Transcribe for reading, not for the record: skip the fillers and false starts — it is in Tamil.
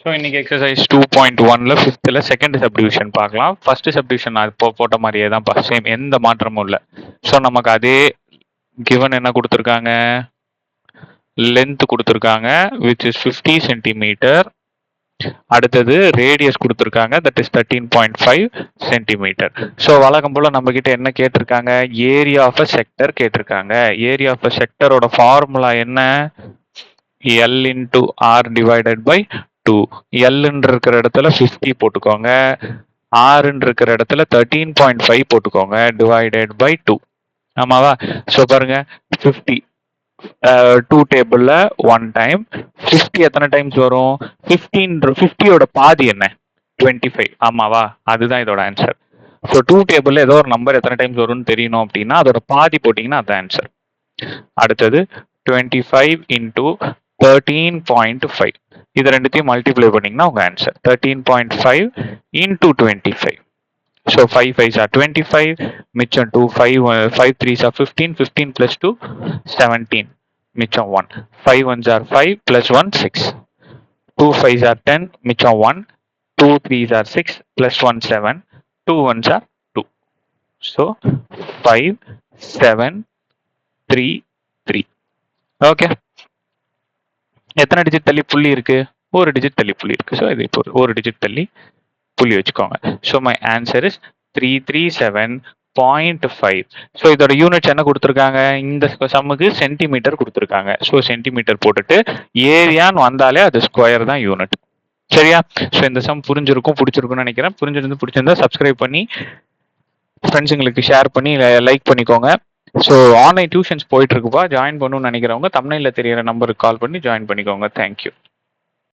ஸோ இன்னைக்கு எக்ஸசைஸ் 2.1ல ஃபிஃப்த்தில் செகண்ட் சப்டிவிஷன் பார்க்கலாம். ஃபர்ஸ்ட் சப்டிவிஷன் அது போட்ட மாதிரியே தான் சேம், எந்த மாற்றமும் இல்லை. ஸோ நமக்கு அதே கிவன் என்ன கொடுத்துருக்காங்க, லென்த் கொடுத்துருக்காங்க விச் இஸ் 50 சென்டிமீட்டர். அடுத்தது ரேடியஸ் கொடுத்துருக்காங்க, தட் இஸ் 13.5 சென்டிமீட்டர். ஸோ வழக்கம் போல நம்ம கிட்ட என்ன கேட்டிருக்காங்க, ஏரியா ஆஃப் அ செக்டர் கேட்டிருக்காங்க. ஏரியா ஆஃப் அ செக்டரோட ஃபார்முலா என்ன, L into R divided by 2. எல்ன்னு இருக்கிற இடத்துல 50 போட்டுக்கோங்க, ஆர்ன்னு இருக்கிற இடத்துல 13.5 போட்டுக்கோங்க, டிவைடட் பை 2. ஆமாவா? ஸோ பாருங்க 50 2 டேபிள்ல 1 டைம், 50 எத்தனை டைம்ஸ் வரும், 50யோட பாதி என்ன, 25. ஆமாவா? அதுதான் இதோட ஆன்சர். ஸோ 2 டேபிள்ல ஏதோ ஒரு நம்பர் எத்தனை டைம்ஸ் வரும்னு தெரியணும் அப்படின்னா அதோட பாதி போட்டிங்கன்னா அதான் ஆன்சர். அடுத்தது 25 இன்டூ 13.5. இது ரெண்டுத்தையும் மல்டிப்ளை பண்ணிங்கன்னா உங்க answer 13.5 into 25. So 5 5s are 25, மிச்சம் 2, 5 3s are 15, 15 plus 2 17, மிச்சம் 1, 5 1s are 5 plus 1 6, 2 5s are 10, மிச்சம் 1, 2 3s are 6 plus 1 7, 2 1s are 2. So 5 7 3 3. Okay, எத்தனை டிஜிட் தள்ளி புள்ளி இருக்கு, ஒரு டிஜிட் தள்ளி புள்ளி இருக்கு. ஸோ இது இப்போ ஒரு டிஜிட் தள்ளி புள்ளி வச்சுக்கோங்க. So my answer is 337.5. So இதோட யூனிட்ஸ் என்ன கொடுத்துருக்காங்க, இந்த சம்முக்கு சென்டிமீட்டர் கொடுத்துருக்காங்க. ஸோ சென்டிமீட்டர் போட்டுட்டு ஏரியான்னு வந்தாலே அது ஸ்கொயர் தான் யூனிட். சரியா? ஸோ இந்த சம் பிடிச்சிருக்கும்னு நினைக்கிறேன். பிடிச்சிருந்தா சப்ஸ்கிரைப் பண்ணி ஃப்ரெண்ட்ஸுங்களுக்கு ஷேர் பண்ணி லைக் பண்ணிக்கோங்க. ஸோ ஆன்லைன் டியூஷன்ஸ் போயிட்டு இருக்குப்பா, ஜாயின் பண்ணணும்னு நினைக்கிறவங்க தமிழ்ல தெரியிற நம்பருக்கு கால் பண்ணி ஜாயின் பண்ணிக்கோங்க. தேங்க்யூ.